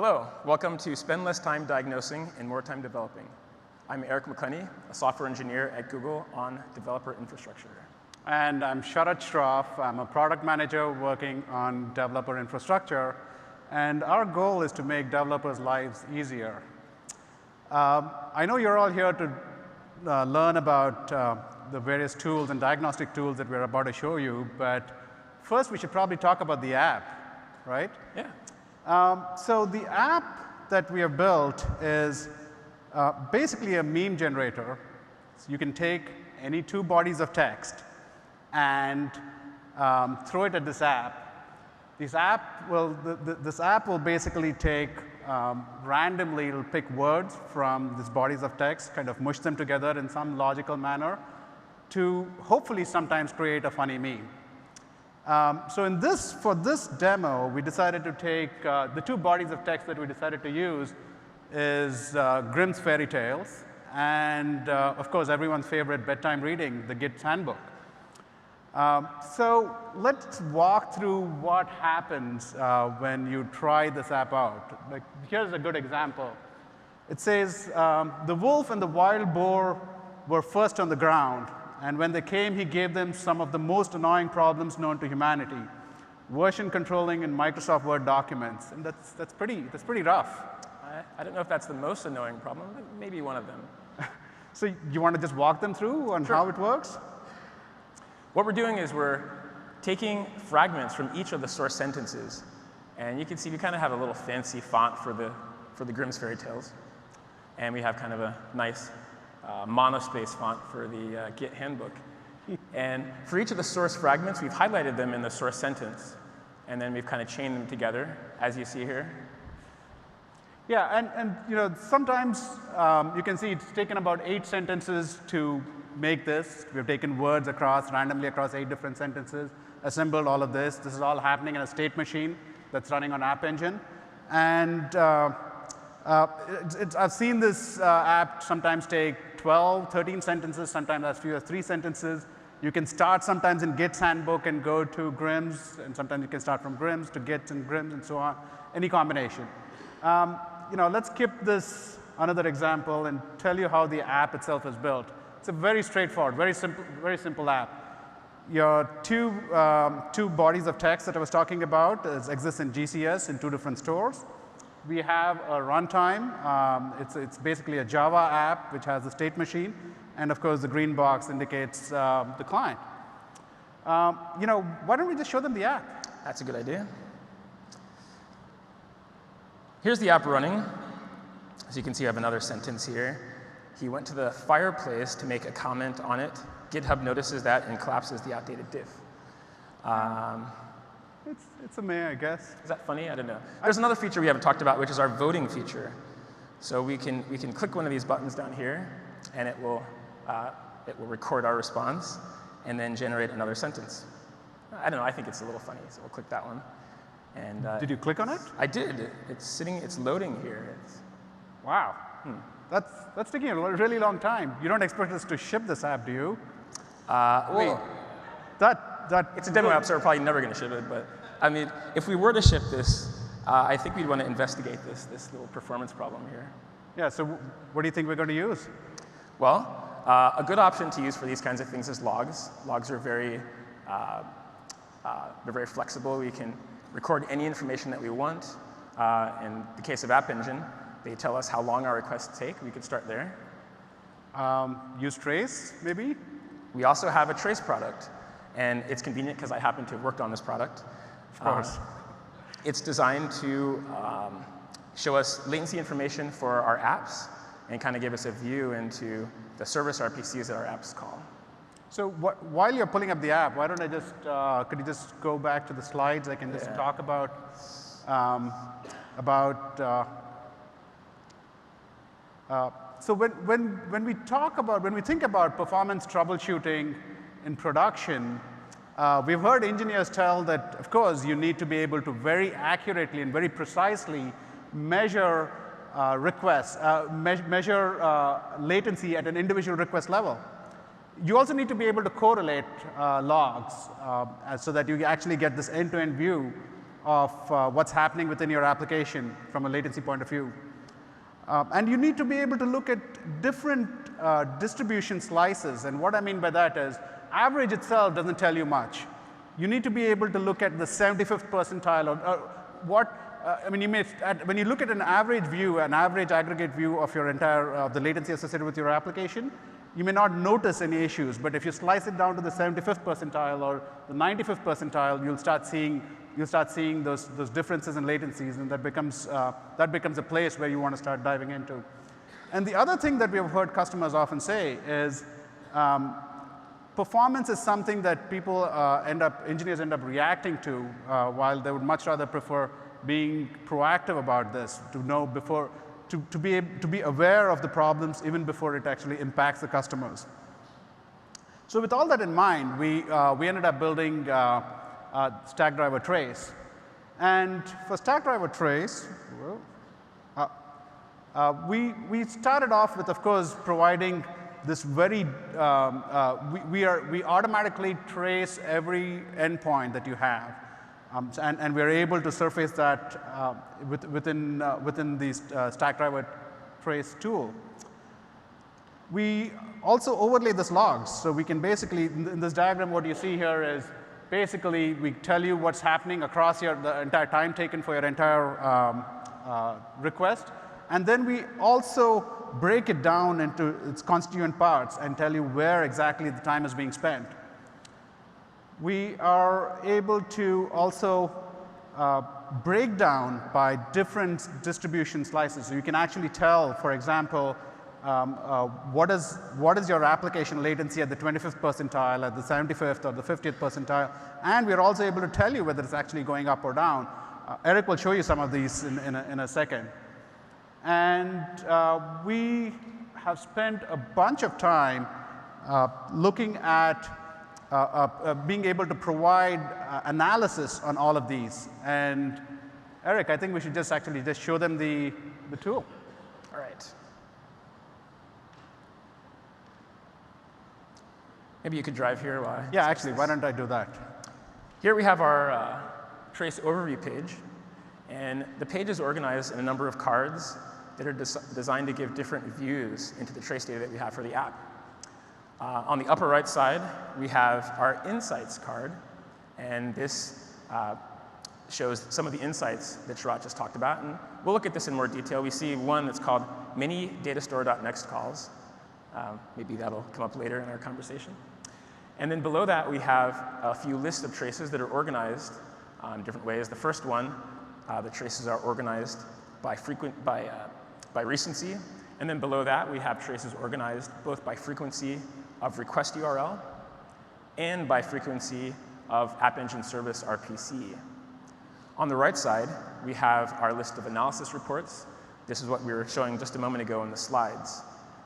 Hello, welcome to Spend Less Time Diagnosing and More Time Developing. I'm Eric McClenney, a software engineer at Google on developer infrastructure. And I'm Sharat Shroff. I'm a product manager working on developer infrastructure. And our goal is to make developers' lives easier. I know you're all here to learn about the various tools and diagnostic tools that we're about to show you. But first, we should probably talk about the app, right? Yeah. So the app that we have built is basically a meme generator. So you can take any two bodies of text and throw it at this app. This app will basically take randomly, it'll pick words from these bodies of text, kind of mush them together in some logical manner to hopefully sometimes create a funny meme. So for this demo, we decided to take the two bodies of text that we decided to use is Grimm's Fairy Tales and, of course, everyone's favorite bedtime reading, the Git's Handbook. So let's walk through what happens when you try this app out. Like, here's a good example. It says, the wolf and the wild boar were first on the ground. And when they came, he gave them some of the most annoying problems known to humanity. Version controlling in Microsoft Word documents. And that's pretty rough. I don't know if that's the most annoying problem, but maybe one of them. So you want to just walk them through on how it works? What we're doing is we're taking fragments from each of the source sentences. And you can see we kind of have a little fancy font for the Grimm's Fairy Tales. And we have kind of a nice monospace font for the Git handbook. And for each of the source fragments, we've highlighted them in the source sentence. And then we've kind of chained them together, as you see here. Yeah, and you know, sometimes you can see it's taken about 8 sentences to make this. We've taken words randomly across 8 different sentences, assembled all of this. This is all happening in a state machine that's running on App Engine. And I've seen this app sometimes take 12, 13 sentences, sometimes as few as 3 sentences. You can start sometimes in Git's handbook and go to Grimm's, and sometimes you can start from Grimm's to Git's and Grimm's and so on, any combination. You know, let's skip this another example and tell you how the app itself is built. It's a very straightforward, very simple app. Your two bodies of text that I was talking about exist in GCS in 2 different stores. We have a runtime. It's basically a Java app which has a state machine, and of course the green box indicates the client. You know, why don't we just show them the app? That's a good idea. Here's the app running. As you can see, I have another sentence here. He went to the fireplace to make a comment on it. GitHub notices that and collapses the outdated diff. It's a may, I guess. Is that funny? I don't know. There's another feature we haven't talked about, which is our voting feature. So we can click one of these buttons down here, and it will record our response and then generate another sentence. I don't know. I think it's a little funny, so we'll click that one. And did you click on it? I did. It's loading here. Wow. That's taking a really long time. You don't expect us to ship this app, do you? Well, it's a demo app, so we're probably never going to ship it. But I mean, if we were to ship this, I think we'd want to investigate this little performance problem here. Yeah. So what do you think we're going to use? Well, a good option to use for these kinds of things is logs. Logs are they're very flexible. We can record any information that we want. In the case of App Engine, they tell us how long our requests take. We could start there. Use trace, maybe? We also have a trace product. And it's convenient because I happen to have worked on this product. Of course. It's designed to show us latency information for our apps and kind of give us a view into the service RPCs that our apps call. So while you're pulling up the app, why don't I just, could you just go back to the slides? I can just talk about so when we think about performance troubleshooting in production, we've heard engineers tell that, of course, you need to be able to very accurately and very precisely measure requests, measure latency at an individual request level. You also need to be able to correlate logs so that you actually get this end-to-end view of what's happening within your application from a latency point of view. And you need to be able to look at different distribution slices. And what I mean by that is average itself doesn't tell you much. You need to be able to look at the 75th percentile or I mean, when you look at an average view, an average aggregate view of your entire the latency associated with your application, you may not notice any issues. But if you slice it down to the 75th percentile or the 95th percentile, you'll start seeing those differences in latencies, and that becomes a place where you want to start diving into. And the other thing that we have heard customers often say is performance is something that engineers end up reacting to, while they would much rather prefer being proactive about this, to know before, to be aware of the problems even before it actually impacts the customers. So with all that in mind, we ended up building Stackdriver Trays. And for Stackdriver Trays, we started off with, of course, providing this very, we automatically trace every endpoint that you have. And we're able to surface that within the Stackdriver Trays tool. We also overlay this logs. So we can basically, in this diagram, what you see here is basically we tell you what's happening across the entire time taken for your entire request. And then we also break it down into its constituent parts and tell you where exactly the time is being spent. We are able to also break down by different distribution slices. So you can actually tell, for example, what is your application latency at the 25th percentile, at the 75th or the 50th percentile, and we're also able to tell you whether it's actually going up or down. Eric will show you some of these in a second. And we have spent a bunch of time looking at being able to provide analysis on all of these. And Eric, I think we should just show them the tool. All right. Maybe you could drive here while Yeah, actually, why don't I do that? Here we have our trace overview page. And the page is organized in a number of cards that are designed to give different views into the trace data that we have for the app. On the upper right side, we have our Insights card. And this shows some of the insights that Sharat just talked about. And we'll look at this in more detail. We see one that's called mini datastore.next calls. Maybe that'll come up later in our conversation. And then below that, we have a few lists of traces that are organized in different ways. The first one, the traces are organized by recency. And then below that, we have traces organized both by frequency of request URL and by frequency of App Engine Service RPC. On the right side, we have our list of analysis reports. This is what we were showing just a moment ago in the slides.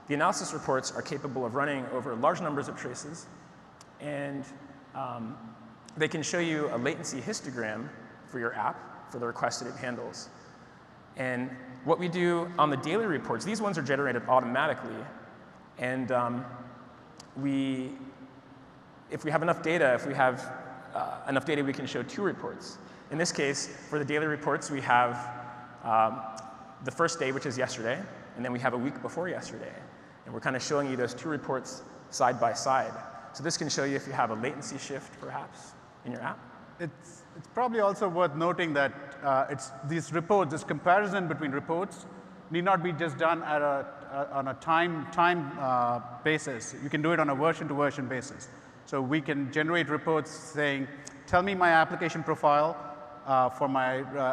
The analysis reports are capable of running over large numbers of traces, and they can show you a latency histogram for your app for the requests that it handles. And what we do on the daily reports, these ones are generated automatically. And if we have enough data, we can show 2 reports. In this case, for the daily reports, we have the first day, which is yesterday, and then we have a week before yesterday. And we're kind of showing you those 2 reports side by side. So this can show you if you have a latency shift, perhaps, in your app. It's probably also worth noting that these reports, this comparison between reports, need not be just done on a time basis. You can do it on a version-to-version basis. So we can generate reports saying, tell me my application profile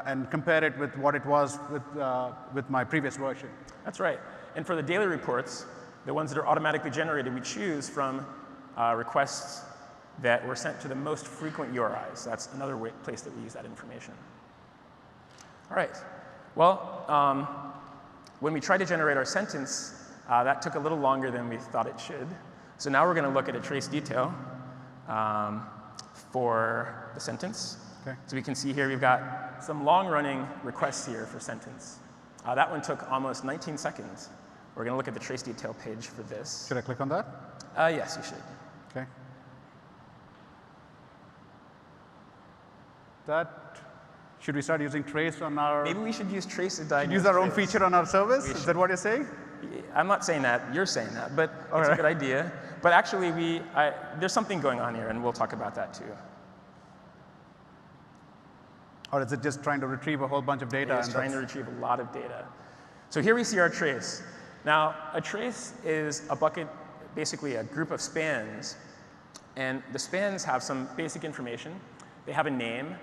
and compare it with what it was with my previous version. That's right. And for the daily reports, the ones that are automatically generated, we choose from requests that were sent to the most frequent URIs. That's another place that we use that information. All right. Well, when we tried to generate our sentence, that took a little longer than we thought it should. So now we're going to look at a trace detail for the sentence. Okay. So we can see here we've got some long-running requests here for sentence. That one took almost 19 seconds. We're going to look at the trace detail page for this. Should I click on that? Yes, you should. Okay. That Should we start using trace on our? Maybe we should use trace to diagnose. Use our own trace. feature on our service? Is that what you're saying? I'm not saying that. You're saying that, but it's a good idea. But actually, there's something going on here, and we'll talk about that too. Or is it just trying to retrieve a whole bunch of data? It's trying to retrieve a lot of data. So here we see our trace. Now, a trace is a bucket, basically a group of spans. And the spans have some basic information. They have a name.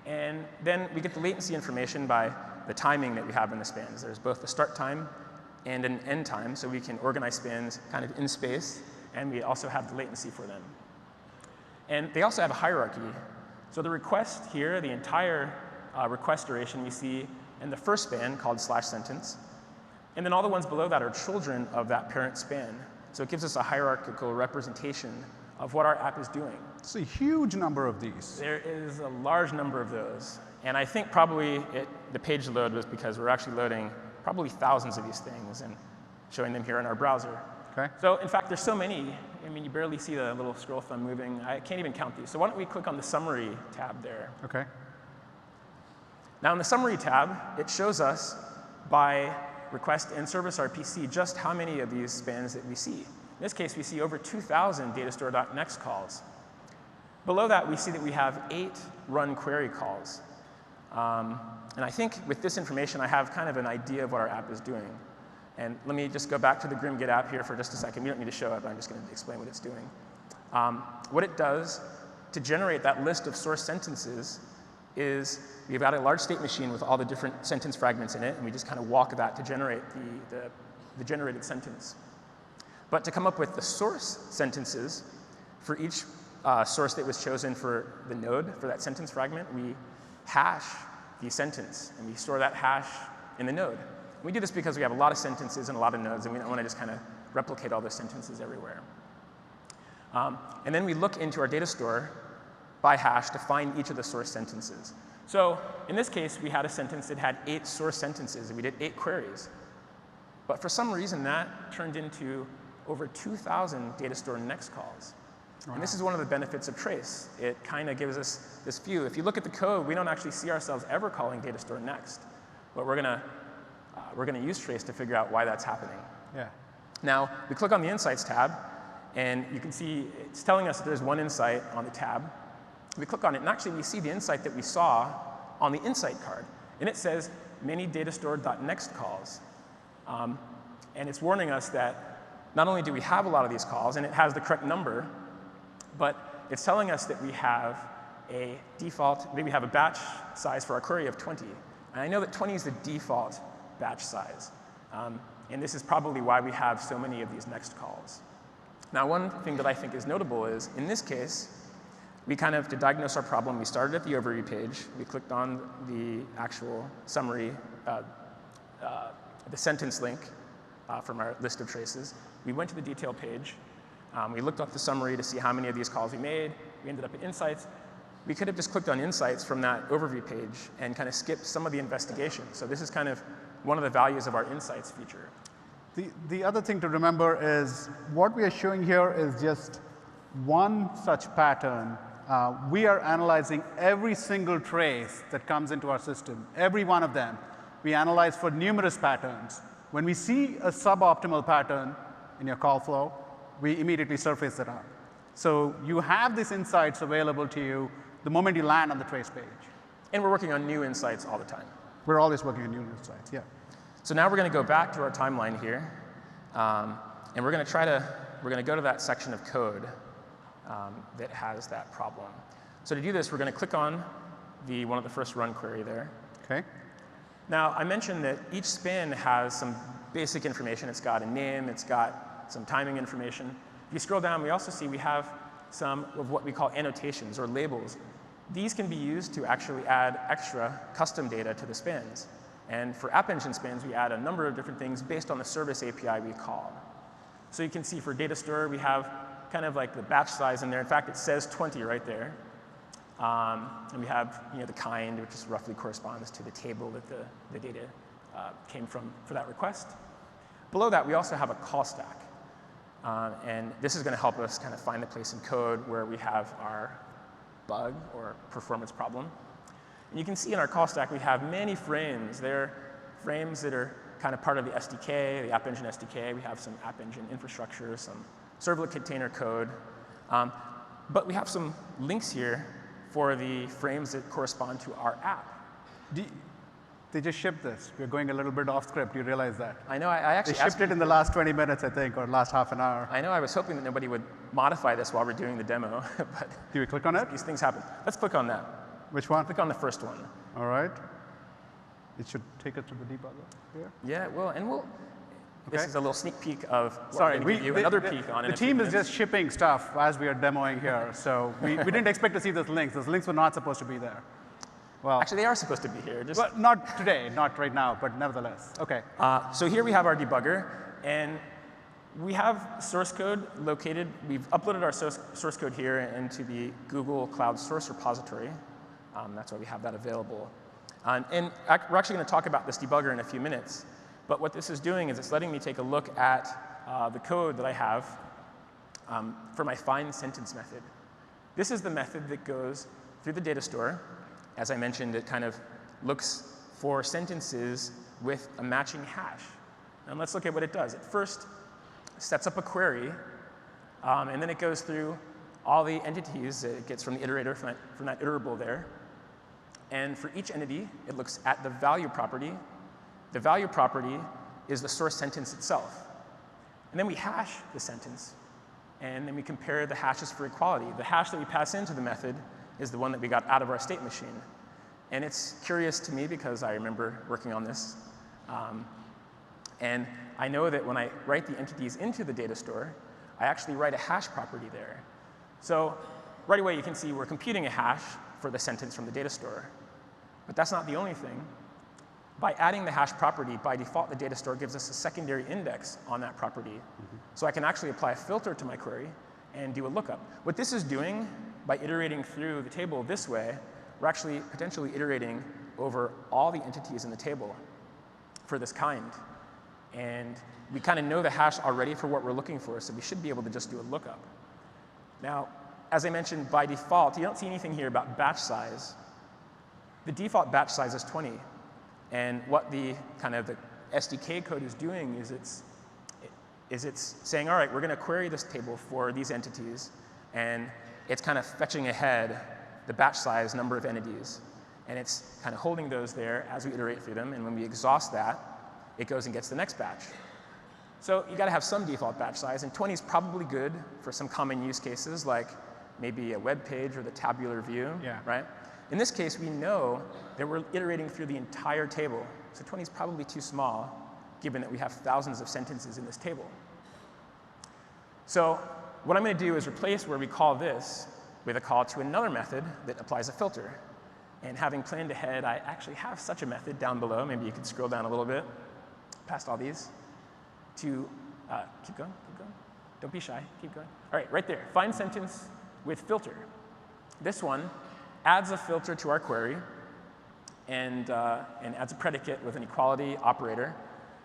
And then we get the latency information by the timing that we have in the spans. There's both the start time and an end time, so we can organize spans kind of in space. And we also have the latency for them. And they also have a hierarchy. So the request here, the entire request duration we see in the first span called /sentence. And then all the ones below that are children of that parent span. So it gives us a hierarchical representation of what our app is doing. It's a huge number of these. There is a large number of those. And I think probably the page load was because we're actually loading probably thousands of these things and showing them here in our browser. Okay. So in fact, there's so many. I mean, you barely see the little scroll thumb moving. I can't even count these. So why don't we click on the summary tab there? Okay. Now in the summary tab, it shows us by request and service RPC just how many of these spans that we see. In this case, we see over 2,000 datastore.next calls. Below that, we see that we have 8 run query calls. And I think with this information, I have kind of an idea of what our app is doing. And let me just go back to the GrimGet app here for just a second. We don't need to show it, but I'm just going to explain what it's doing. What it does to generate that list of source sentences is we've got a large state machine with all the different sentence fragments in it, and we just kind of walk that to generate the generated sentence. But to come up with the source sentences for each source that was chosen for the node for that sentence fragment, we hash the sentence, and we store that hash in the node. We do this because we have a lot of sentences and a lot of nodes, and we don't want to just kind of replicate all those sentences everywhere. And then we look into our data store by hash to find each of the source sentences. So in this case, we had a sentence that had 8 source sentences, and we did 8 queries. But for some reason, that turned into over 2,000 data store next calls. Wow. And this is one of the benefits of trace. It kind of gives us this view. If you look at the code, we don't actually see ourselves ever calling data store next. But we're going to use trace to figure out why that's happening. Yeah. Now, we click on the Insights tab, and you can see it's telling us that there's one insight on the tab. We click on it, and actually we see the insight that we saw on the insight card. And it says many datastore.next calls. And it's warning us that not only do we have a lot of these calls, and it has the correct number, but it's telling us that we have a default, maybe we have a batch size for our query of 20. And I know that 20 is the default batch size. And this is probably why we have so many of these next calls. Now, one thing that I think is notable is, in this case, we kind of, to diagnose our problem, we started at the overview page. We clicked on the actual summary, the sentence link from our list of traces. We went to the detail page. We looked up the summary to see how many of these calls we made. We ended up at Insights. We could have just clicked on Insights from that overview page and kind of skipped some of the investigation. So this is kind of one of the values of our Insights feature. The other thing to remember is what we are showing here is just one such pattern. We are analyzing every single trace that comes into our system, every one of them. We analyze for numerous patterns. When we see a suboptimal pattern in your call flow, we immediately surface it up. So you have these insights available to you the moment you land on the trace page. And we're working on new insights all the time. We're always working on new insights, yeah. So now we're going to go back to our timeline here, and we're going to go to that section of code that has that problem. So to do this, we're going to click on one of the first run query there. Okay. Now, I mentioned that each span has some basic information. It's got a name, it's got some timing information. If you scroll down, we also see we have some of what we call annotations or labels. These can be used to actually add extra custom data to the spans. And for App Engine spans, we add a number of different things based on the service API we call. So you can see for data store, we have kind of like the batch size in there. In fact, it says 20 right there. And we have the kind, which just roughly corresponds to the table that the data came from for that request. Below that, we also have a call stack. And this is going to help us kind of find the place in code where we have our bug or performance problem. And you can see in our call stack we have many frames. They're frames that are kind of part of the SDK, the App Engine SDK. We have some App Engine infrastructure, some servlet container code. But we have some links here for the frames that correspond to our app. They just shipped this. We're going a little bit off script. You realize that? I know. I actually They shipped it in the last 20 minutes, I think, or last half an hour. I know. I was hoping that nobody would modify this while we're doing the demo. But do we click on it? These things happen. Let's click on that. Which one? Click on the first one. All right. It should take us to the debugger here. Yeah, well, and we'll. Okay. This is a little sneak peek of what Sorry, we're going to give you another peek on. The team is just shipping stuff as we are demoing here, so we didn't expect to see those links. Those links were not supposed to be there. Well, actually, they are supposed to be here. Well, not today, not right now, but nevertheless. Okay. So here we have our debugger, and we have source code located. We've uploaded our source code here into the Google Cloud Source Repository. That's why we have that available. And we're actually going to talk about this debugger in a few minutes. But what this is doing is it's letting me take a look at the code that I have for my find sentence method. This is the method that goes through the data store. As I mentioned, it kind of looks for sentences with a matching hash. And let's look at what it does. It first sets up a query, and then it goes through all the entities that it gets from the iterator, from that iterable there. And for each entity, it looks at the value property. The value property is the source sentence itself. And then we hash the sentence, and then we compare the hashes for equality. The hash that we pass into the method is the one that we got out of our state machine. And it's curious to me because I remember working on this. And I know that when I write the entities into the data store, I actually write a hash property there. So right away, you can see we're computing a hash for the sentence from the data store. But that's not the only thing. By adding the hash property, by default, the data store gives us a secondary index on that property. So I can actually apply a filter to my query and do a lookup. What this is doing, by iterating through the table this way, we're actually potentially iterating over all the entities in the table for this kind. And we kind of know the hash already for what we're looking for, so we should be able to just do a lookup. Now, as I mentioned, by default, you don't see anything here about batch size. The default batch size is 20. And what the kind of the SDK code is doing is it's saying, all right, we're going to query this table for these entities, and it's kind of fetching ahead the batch size number of entities. And it's kind of holding those there as we iterate through them, and when we exhaust that, it goes and gets the next batch. So you got to have some default batch size, and 20 is probably good for some common use cases, like maybe a web page or the tabular view, right? In this case, we know that we're iterating through the entire table. So 20 is probably too small, given that we have thousands of sentences in this table. So what I'm going to do is replace where we call this with a call to another method that applies a filter. And having planned ahead, I actually have such a method down below. Maybe you could scroll down a little bit past all these to keep going. Don't be shy. Keep going. All right, right there. Find sentence with filter. This one adds a filter to our query and adds a predicate with an equality operator.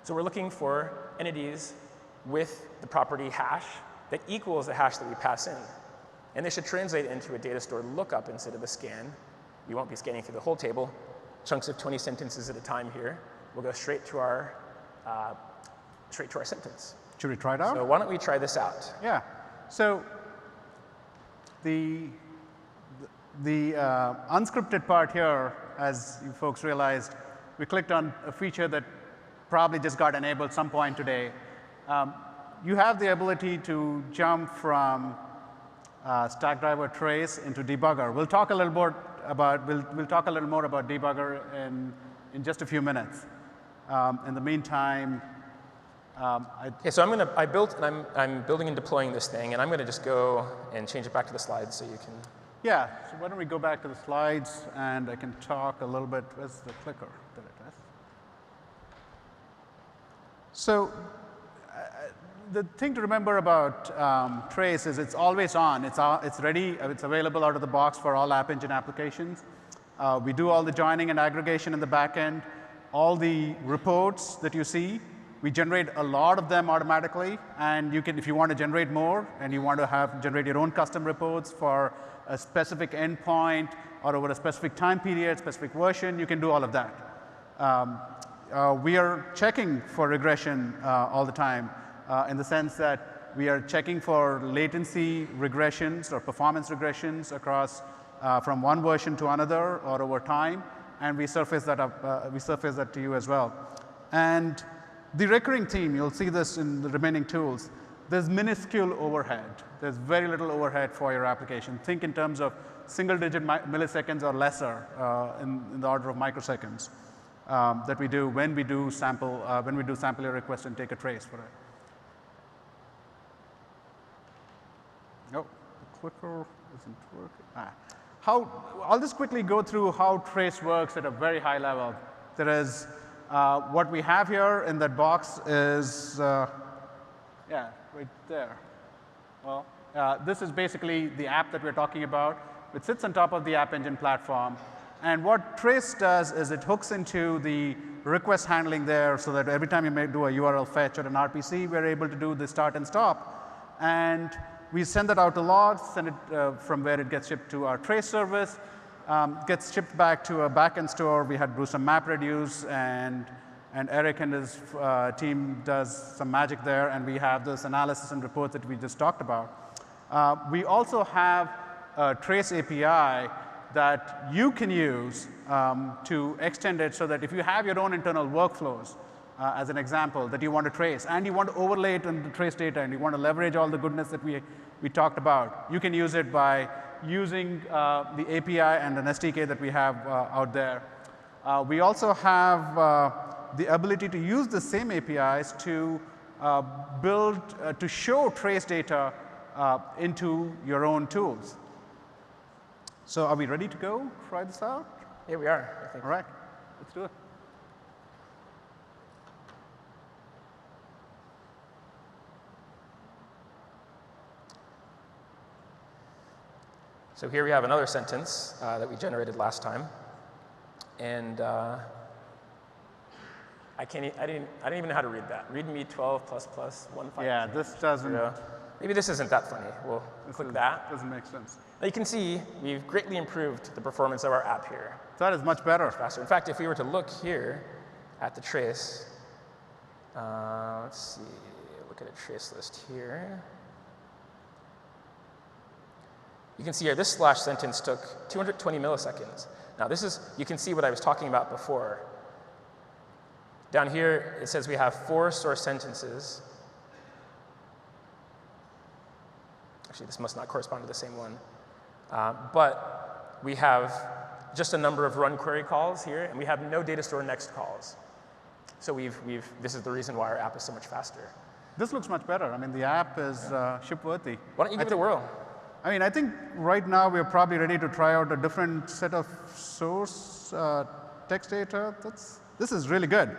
So we're looking for entities with the property hash that equals the hash that we pass in. And they should translate into a data store lookup instead of a scan. We won't be scanning through the whole table. Chunks of 20 sentences at a time here. We'll go straight to our sentence. Should we try it out? So why don't we try this out? Yeah. So the unscripted part here, as you folks realized, we clicked on a feature that probably just got enabled some point today. You have the ability to jump from Stackdriver Trays into debugger. We'll talk a little more about debugger in just a few minutes. In the meantime, Okay, so I'm building and deploying this thing, and I'm going to just go and change it back to the slides so you can. Yeah, so why don't we go back to the slides, and I can talk a little bit. Where's the clicker? There it is. So the thing to remember about Trace is it's always on. It's ready. It's available out of the box for all App Engine applications. We do all the joining and aggregation in the back end. All the reports that you see, we generate a lot of them automatically. And you can, if you want to generate more and you want to generate your own custom reports for a specific endpoint or over a specific time period, specific version, you can do all of that. We are checking for regression all the time in the sense that we are checking for latency regressions or performance regressions across from one version to another or over time, and we surface that up. We surface that to you as well. And the recurring theme, you'll see this in the remaining tools. There's minuscule overhead. There's very little overhead for your application. Think in terms of single-digit milliseconds or lesser in the order of microseconds that we do when we do sample your request and take a trace for it. Oh, the clicker isn't working. I'll just quickly go through how trace works at a very high level. There is what we have here in that box is yeah, right there. Well, this is basically the app that we're talking about. It sits on top of the App Engine platform. And what Trace does is it hooks into the request handling there so that every time you may do a URL fetch or an RPC, we're able to do the start and stop. And we send that out to logs, send it from where it gets shipped to our Trace service, gets shipped back to a backend store. We had do some map reduce, and Eric and his team does some magic there, and we have this analysis and reports that we just talked about. We also have a Trace API that you can use to extend it so that if you have your own internal workflows, as an example, that you want to trace, and you want to overlay it on the trace data, and you want to leverage all the goodness that we talked about, you can use it by using the API and an SDK that we have out there. We also have the ability to use the same APIs to to show trace data into your own tools. So are we ready to go try this out? Yeah, we are, I think. All right, let's do it. So here we have another sentence that we generated last time, and I didn't even know how to read that. Read me 12 plus plus 1 5. Yeah, this doesn't. Maybe this isn't that funny. We'll click that. Doesn't make sense. Now you can see we've greatly improved the performance of our app here. That is much better. Faster. In fact, if we were to look here at the trace, let's see, look at a trace list here. You can see here this slash sentence took 220 milliseconds. Now this is, you can see what I was talking about before. Down here it says we have 4 source sentences. Actually, this must not correspond to the same one. But we have just a number of run query calls here, and we have no data store next calls. So this is the reason why our app is so much faster. This looks much better. I mean, the app is ship-worthy. Why don't you give it a whirl? I mean, I think right now we're probably ready to try out a different set of source text data. This is really good.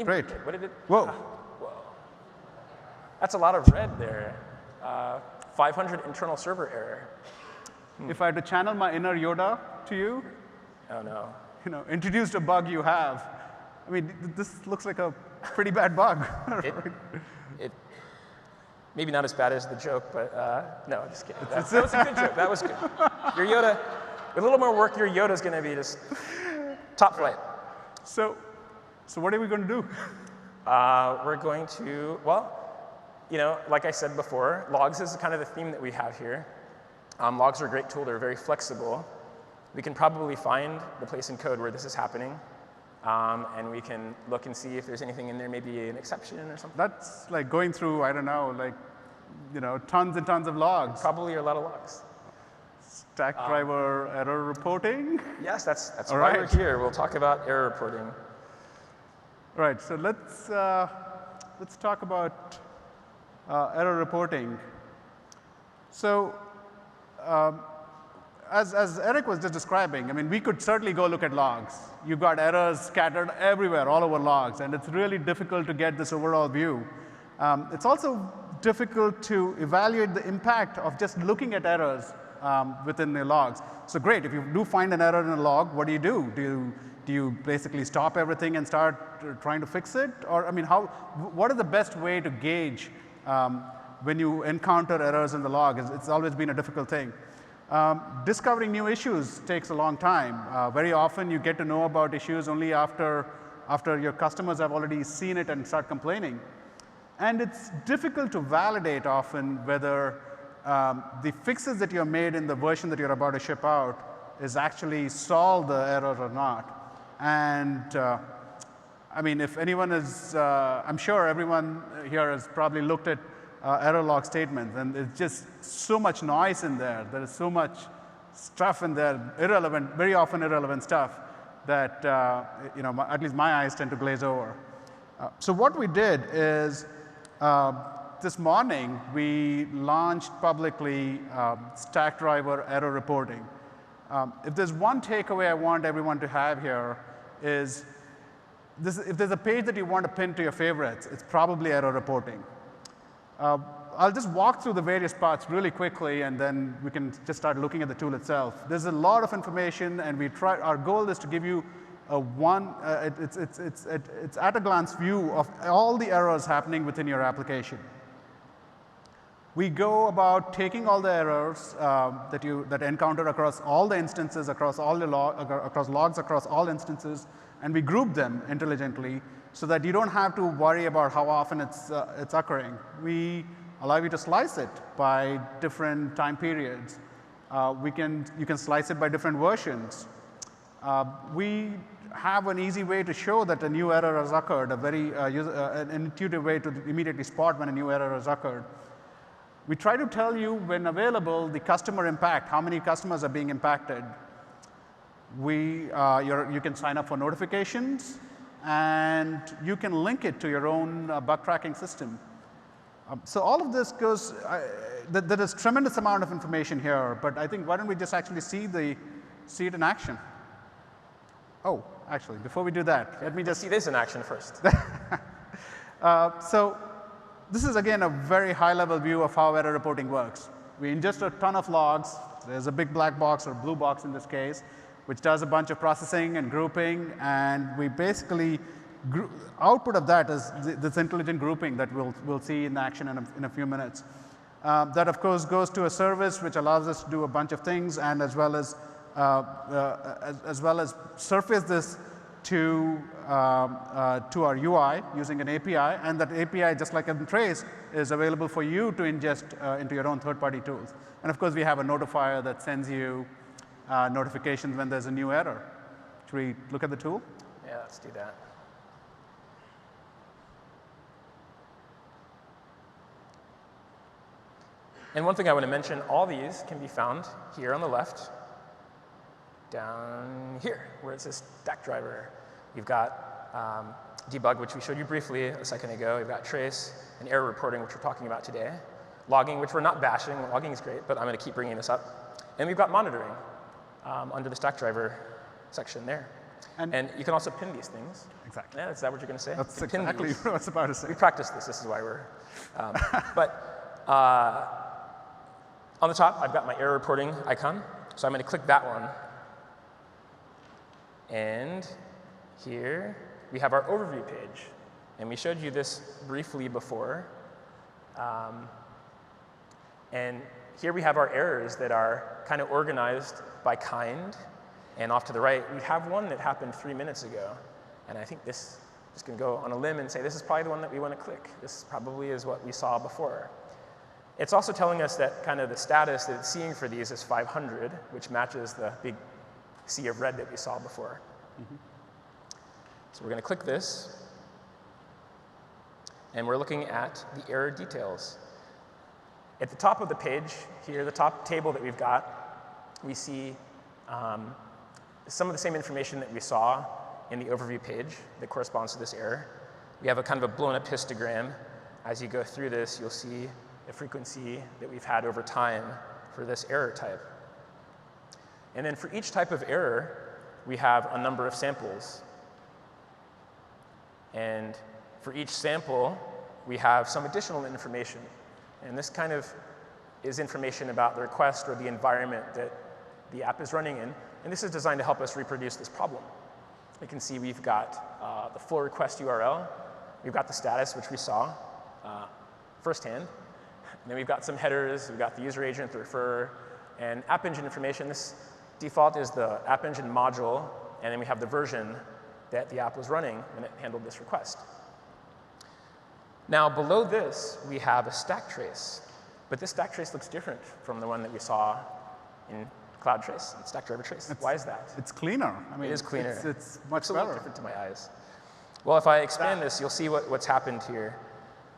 Great. What did it? Whoa. Whoa. That's a lot of red there. 500 internal server error. If I had to channel my inner Yoda to you, oh no. Introduced a bug you have. I mean, this looks like a pretty bad bug. Maybe not as bad as the joke, but no, I'm just kidding. That was a good joke. That was good. Your Yoda, with a little more work, your Yoda's going to be just top flight. So what are we going to do? We're going to, well, like I said before, logs is kind of the theme that we have here. Logs are a great tool. They're very flexible. We can probably find the place in code where this is happening. And we can look and see if there's anything in there, maybe an exception or something. That's like going through, I don't know, like, tons and tons of logs. Probably a lot of logs. Stackdriver error reporting? Yes, that's why we're here. We'll talk about error reporting. All right, so let's talk about error reporting. So as Eric was just describing, I mean, we could certainly go look at logs. You've got errors scattered everywhere, all over logs, and it's really difficult to get this overall view. It's also difficult to evaluate the impact of just looking at errors within the logs. So great, if you do find an error in a log, what do? Do you basically stop everything and start trying to fix it? Or, I mean, what is the best way to gauge when you encounter errors in the log? It's always been a difficult thing. Discovering new issues takes a long time. Very often you get to know about issues only after your customers have already seen it and start complaining. And it's difficult to validate often whether the fixes that you made in the version that you're about to ship out is actually solve the error or not. And I mean, if anyone is, I'm sure everyone here has probably looked at error log statements, and it's just so much noise in there. There is so much stuff in there, irrelevant, very often irrelevant stuff that at least my eyes tend to glaze over. So what we did is this morning we launched publicly Stackdriver error reporting. If there's one takeaway I want everyone to have here is if there's a page that you want to pin to your favorites, it's probably error reporting. I'll just walk through the various parts really quickly, and then we can just start looking at the tool itself. There's a lot of information, and our goal is to give you it's at a glance view of all the errors happening within your application. We go about taking all the errors that encounter across all the instances, across logs across all instances, and we group them intelligently so that you don't have to worry about how often it's occurring. We allow you to slice it by different time periods. You can slice it by different versions. We have an easy way to show that a new error has occurred, an intuitive way to immediately spot when a new error has occurred. We try to tell you, when available, the customer impact, how many customers are being impacted. You can sign up for notifications, and you can link it to your own bug tracking system. So all of this goes, there is tremendous amount of information here, but I think why don't we just actually see it in action? Oh, actually, before we do that, let me just see this in action first. So this is, again, a very high-level view of how error reporting works. We ingest a ton of logs. There's a big black box, or blue box in this case, which does a bunch of processing and grouping, and we basically output of that is this intelligent grouping that we'll see in action in a few minutes. That, of course, goes to a service which allows us to do a bunch of things, and as well as surface this to our UI using an API, and that API, just like in Trays, is available for you to ingest into your own third-party tools. And of course, we have a notifier that sends you notifications when there's a new error. Should we look at the tool? Yeah, let's do that. And one thing I want to mention, all these can be found here on the left, down here, where it says Stackdriver. You've got debug, which we showed you briefly a second ago. You've got trace and error reporting, which we're talking about today. Logging, which we're not bashing. Logging is great, but I'm going to keep bringing this up. And we've got monitoring under the Stackdriver section there. And you can also pin these things. Exactly. Yeah, is that what you're going to say? That's exactly what I was about to say. We practiced this. This is why we're. On the top, I've got my error reporting icon. So I'm going to click that one. And here we have our overview page. And we showed you this briefly before. And here we have our errors that are kind of organized by kind. And off to the right, we have one that happened 3 minutes ago. And I think this is going to go on a limb and say this is probably the one that we want to click. This probably is what we saw before. It's also telling us that kind of the status that it's seeing for these is 500, which matches the big sea of red that we saw before. Mm-hmm. So we're going to click this. And we're looking at the error details. At the top of the page here, the top table that we've got, we see some of the same information that we saw in the overview page that corresponds to this error. We have a kind of a blown up histogram. As you go through this, you'll see the frequency that we've had over time for this error type. And then for each type of error, we have a number of samples. And for each sample, we have some additional information. And this kind of is information about the request or the environment that the app is running in. And this is designed to help us reproduce this problem. You can see we've got the full request URL. We've got the status, which we saw firsthand. And then we've got some headers. We've got the user agent, the referrer, And App Engine information, this default is the App Engine module, and then we have the version that the app was running when it handled this request. Now, below this, we have a stack trace. But this stack trace looks different from the one that we saw in Cloud Trace and Stackdriver Trace. Why is that? It's cleaner. I mean, it is cleaner. It's much better. A little different to my eyes. Well, if I expand this, you'll see what's happened here.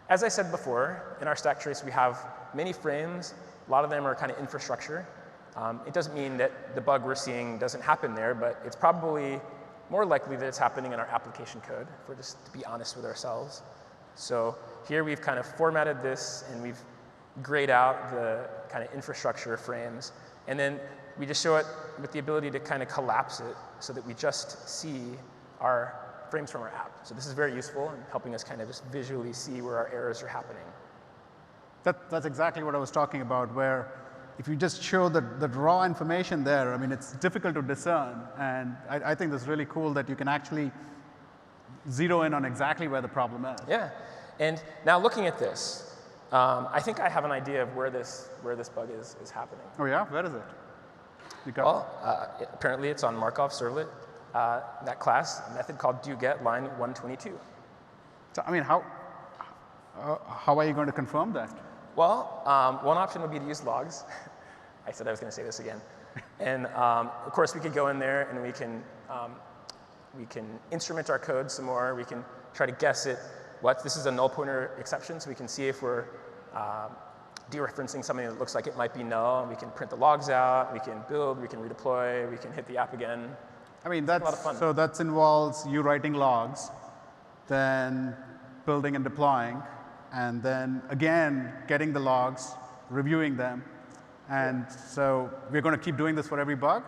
As I said before, in our stack trace, we have many frames. A lot of them are kind of infrastructure. It doesn't mean that the bug we're seeing doesn't happen there, but it's probably more likely that it's happening in our application code, if we're just to be honest with ourselves. So here we've kind of formatted this, and we've grayed out the kind of infrastructure frames. And then we just show it with the ability to kind of collapse it so that we just see our frames from our app. So this is very useful in helping us kind of just visually see where our errors are happening. That's exactly what I was talking about, where if you just show the raw information there, I mean, it's difficult to discern. And I think it's really cool that you can actually zero in on exactly where the problem is. Yeah. And now looking at this, I think I have an idea of where this bug is happening. Oh, yeah? Where is it? Apparently it's on Markov servlet, that class, a method called doGet line 122. So, I mean, how are you going to confirm that? Well, one option would be to use logs. I said I was going to say this again. And of course, we could go in there and we can instrument our code some more. We can try to guess it. This is a null pointer exception, so we can see if we're dereferencing something that looks like it might be null. We can print the logs out. We can build. We can redeploy. We can hit the app again. I mean, that's a lot of fun. So that involves you writing logs, then building and deploying, and then again getting the logs, reviewing them. And so we're going to keep doing this for every bug?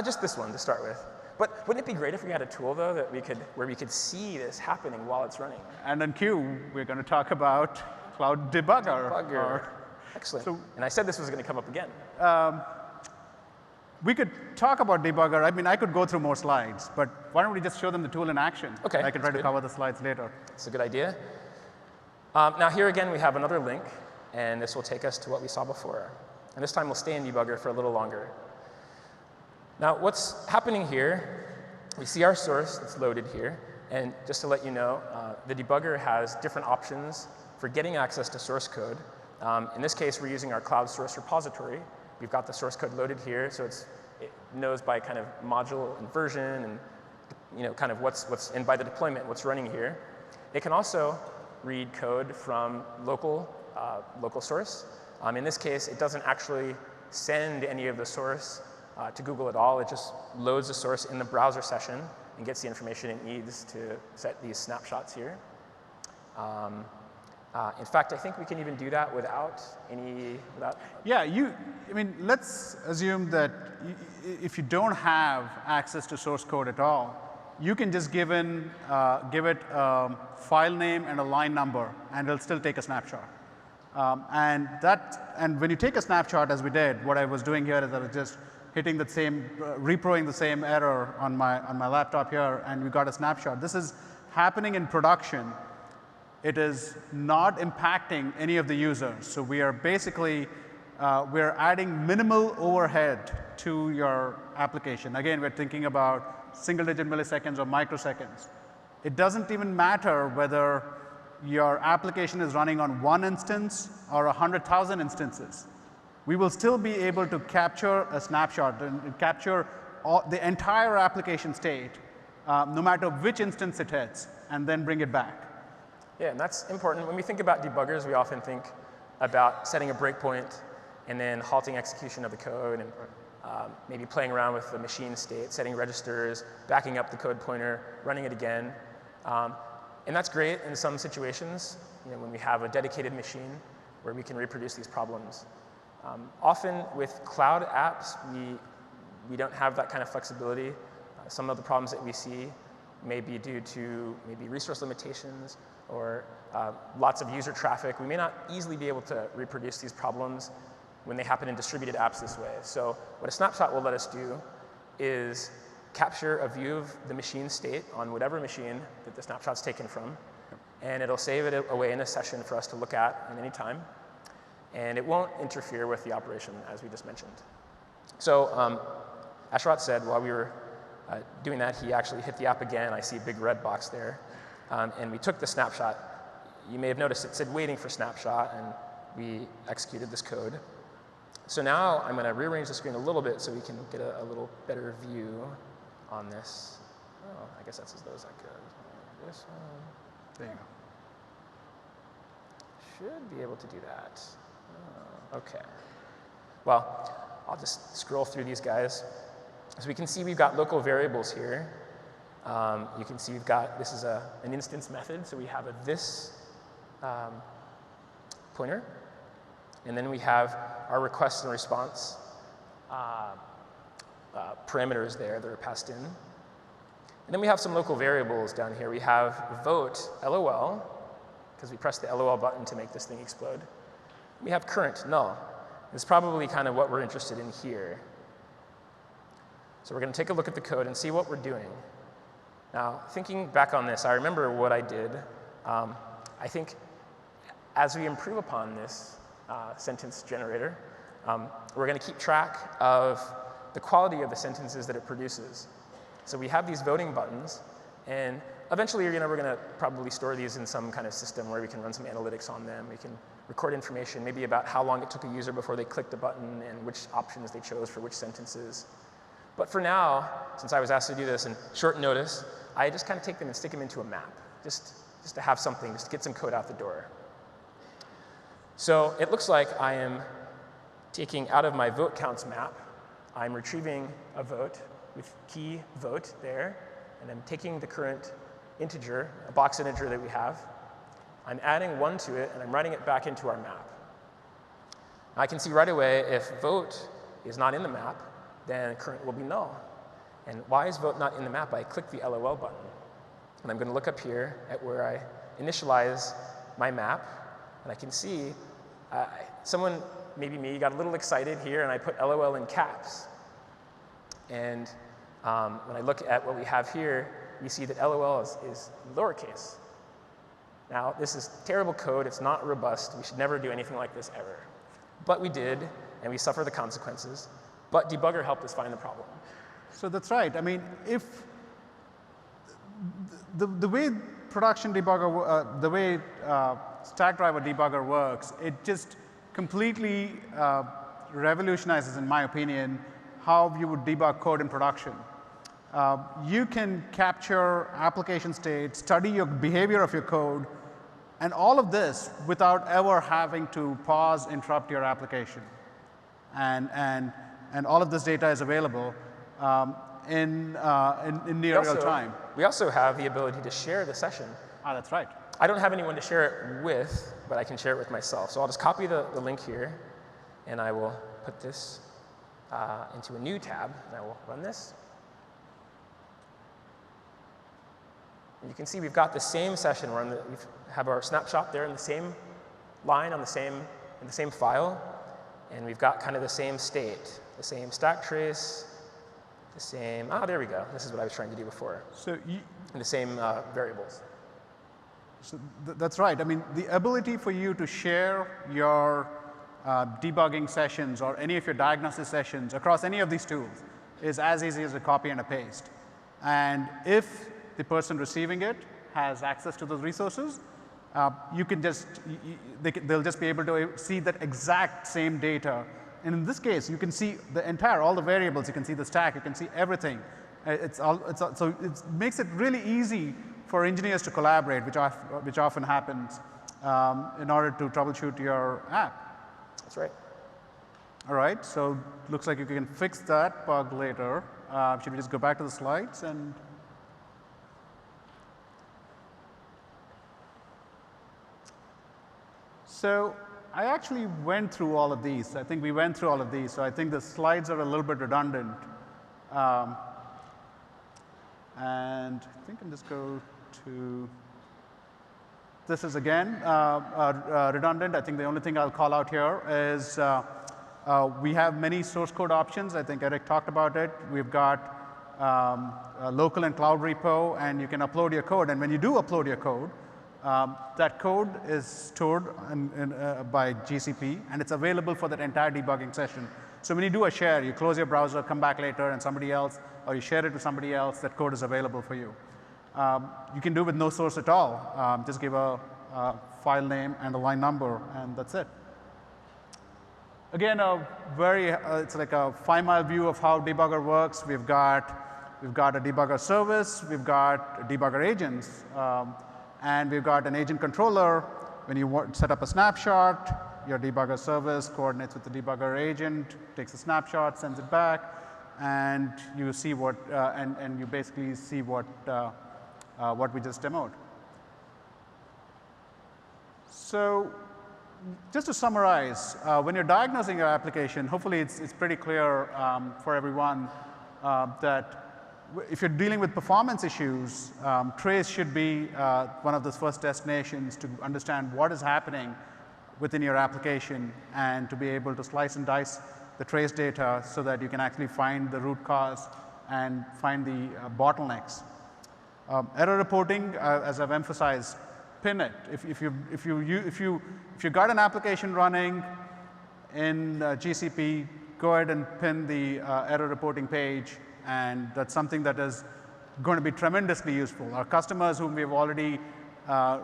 Just this one to start with. But wouldn't it be great if we had a tool, though, that where we could see this happening while it's running? And in Q, we're going to talk about Cloud Debugger. Excellent. So, and I said this was going to come up again. We could talk about debugger. I mean, I could go through more slides, but why don't we just show them the tool in action? Okay. I can try to cover the slides later. That's a good idea. Now here again, we have another link, and this will take us to what we saw before. And this time we'll stay in debugger for a little longer. Now what's happening here, we see our source that's loaded here. And just to let you know, the debugger has different options for getting access to source code. In this case, we're using our cloud source repository. We've got the source code loaded here, so it knows by kind of module and version and kind of and by the deployment, what's running here. It can also read code from local source. In this case, it doesn't actually send any of the source to Google at all. It just loads the source in the browser session and gets the information it needs to set these snapshots here. In fact, I think we can even do that without any. Yeah, I mean, let's assume that if you don't have access to source code at all, you can just give it a file name and a line number, and it'll still take a snapshot. And when you take a snapshot, as we did, what I was doing here is I was just hitting the same, reproing the same error on my laptop here, and we got a snapshot. This is happening in production. It is not impacting any of the users. So we are basically, we're adding minimal overhead to your application. Again, we're thinking about single-digit milliseconds or microseconds. It doesn't even matter whether your application is running on one instance or 100,000 instances. We will still be able to capture a snapshot and capture the entire application state, no matter which instance it hits, and then bring it back. Yeah, and that's important. When we think about debuggers, we often think about setting a breakpoint and then halting execution of the code and maybe playing around with the machine state, setting registers, backing up the code pointer, running it again. And that's great in some situations, when we have a dedicated machine where we can reproduce these problems. Often with cloud apps, we don't have that kind of flexibility. Some of the problems that we see may be due to maybe resource limitations or lots of user traffic. We may not easily be able to reproduce these problems when they happen in distributed apps this way. So what a snapshot will let us do is capture a view of the machine state on whatever machine that the snapshot's taken from, and it'll save it away in a session for us to look at any time, and it won't interfere with the operation as we just mentioned. So Ashraf said while we were doing that, he actually hit the app again. I see a big red box there. And we took the snapshot. You may have noticed it said waiting for snapshot, and we executed this code. So now I'm going to rearrange the screen a little bit so we can get a little better view on this. Oh, I guess that's as low as I could. This one. There you go. Should be able to do that. Oh, OK. Well, I'll just scroll through these guys. So we can see we've got local variables here. You can see we've got, this is an instance method. So we have a this pointer. And then we have our request and response parameters there that are passed in. And then we have some local variables down here. We have vote LOL, because we pressed the LOL button to make this thing explode. We have current null. This is probably kind of what we're interested in here. So we're going to take a look at the code and see what we're doing. Now, thinking back on this, I remember what I did. I think as we improve upon this sentence generator, we're going to keep track of the quality of the sentences that it produces. So we have these voting buttons, and eventually we're going to probably store these in some kind of system where we can run some analytics on them. We can record information maybe about how long it took a user before they clicked a button and which options they chose for which sentences. But for now, since I was asked to do this in short notice, I just kind of take them and stick them into a map, just to have something, just to get some code out the door. So it looks like I am taking out of my vote counts map, I'm retrieving a vote with key vote there, and I'm taking the current integer, a box integer that we have. I'm adding 1 to it, and I'm writing it back into our map. Now I can see right away if vote is not in the map, then current will be null. And why is vote not in the map? I click the LOL button. And I'm going to look up here at where I initialize my map, and I can see someone, maybe me, got a little excited here, and I put LOL in caps. And when I look at what we have here, you see that LOL is lowercase. Now, this is terrible code. It's not robust. We should never do anything like this ever. But we did, and we suffer the consequences. But debugger helped us find the problem. So that's right. I mean, if the way production debugger, the way Stackdriver Debugger works, it just completely revolutionizes, in my opinion, how you would debug code in production. You can capture application state, study your behavior of your code, and all of this without ever having to pause, interrupt your application. And all of this data is available in near real time. We also have the ability to share the session. Ah, that's right. I don't have anyone to share it with, but I can share it with myself. So I'll just copy the link here, and I will put this into a new tab, and I will run this. And you can see we've got the same session. We have our snapshot there in the same line in the same file, and we've got kind of the same state, the same stack trace, the same. There we go. This is what I was trying to do before. So and the same variables. So that's right. I mean, the ability for you to share your debugging sessions or any of your diagnosis sessions across any of these tools is as easy as a copy and a paste. And if the person receiving it has access to those resources, you can just, they'll just be able to see that exact same data. And in this case, you can see all the variables. You can see the stack. You can see everything. So it makes it really easy for engineers to collaborate, which often happens in order to troubleshoot your app. That's right. All right. So looks like you can fix that bug later. Should we just go back to the slides and? So I actually went through all of these. I think we went through all of these. So I think the slides are a little bit redundant. And I think I'll just go to, this is again redundant. I think the only thing I'll call out here is we have many source code options. I think Eric talked about it. We've got a local and cloud repo, and you can upload your code. And when you do upload your code, that code is stored by GCP, and it's available for that entire debugging session. So when you do a share, you close your browser, come back later, and somebody else, or you share it with somebody else, that code is available for you. You can do it with no source at all. Just give a file name and a line number, and that's it. Again, it's like a 5-mile view of how debugger works. We've got a debugger service, we've got debugger agents, and we've got an agent controller. When you set up a snapshot, your debugger service coordinates with the debugger agent, takes a snapshot, sends it back, and you see what, and you basically see what we just demoed. So just to summarize, when you're diagnosing your application, hopefully it's pretty clear for everyone that if you're dealing with performance issues, Trays should be one of those first destinations to understand what is happening within your application and to be able to slice and dice the trace data so that you can actually find the root cause and find the bottlenecks. Error reporting, as I've emphasized, pin it. If you got an application running in GCP, go ahead and pin the error reporting page, and that's something that is going to be tremendously useful. Our customers whom we've already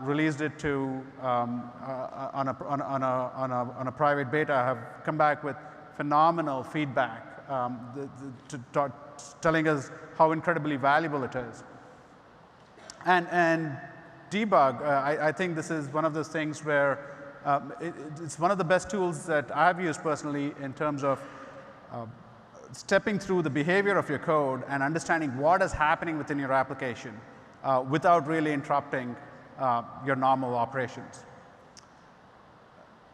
released it to on a private beta have come back with phenomenal feedback, telling us how incredibly valuable it is. And debug, I think this is one of those things where it's one of the best tools that I've used personally in terms of stepping through the behavior of your code and understanding what is happening within your application without really interrupting your normal operations.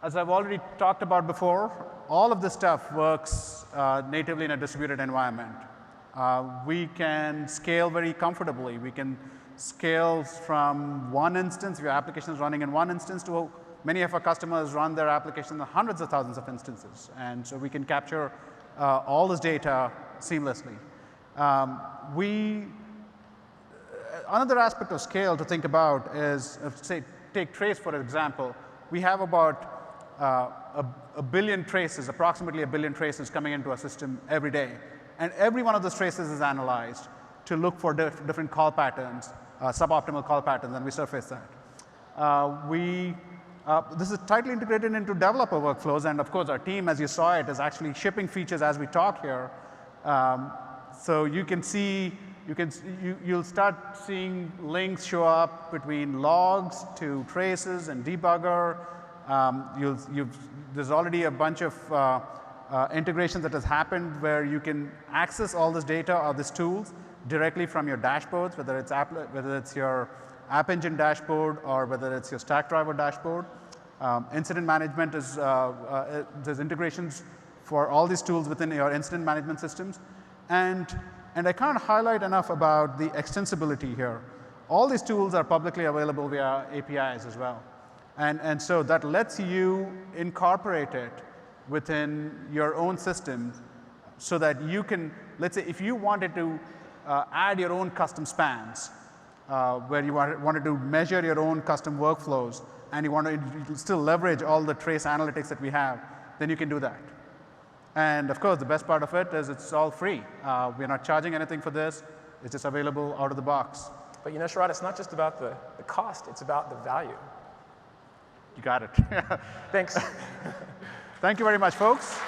As I've already talked about before, all of this stuff works natively in a distributed environment. We can scale very comfortably. We can scale from one instance, your application is running in one instance, to many of our customers run their application in hundreds of thousands of instances. And so we can capture all this data seamlessly. Another aspect of scale to think about is, say, take Trace for example. We have about a billion traces, approximately a billion traces coming into our system every day. And every one of those traces is analyzed to look for different call patterns, suboptimal call patterns, and we surface that. This is tightly integrated into developer workflows, and of course our team, as you saw it, is actually shipping features as we talk here. So you can see, you'll start seeing links show up between logs to traces and debugger. There's already a bunch of integration that has happened where you can access all this data or these tools directly from your dashboards, whether it's your App Engine dashboard or whether it's your Stackdriver dashboard. Incident management is, there's integrations for all these tools within your incident management systems. And I can't highlight enough about the extensibility here. All these tools are publicly available via APIs as well. And so that lets you incorporate it within your own system so that you can, let's say if you wanted to add your own custom spans, where you wanted to measure your own custom workflows and you want to still leverage all the trace analytics that we have, then you can do that. And of course, the best part of it is it's all free. We're not charging anything for this. It's just available out of the box. But you know, Sharad, it's not just about the cost, it's about the value. You got it. Thanks. Thank you very much, folks.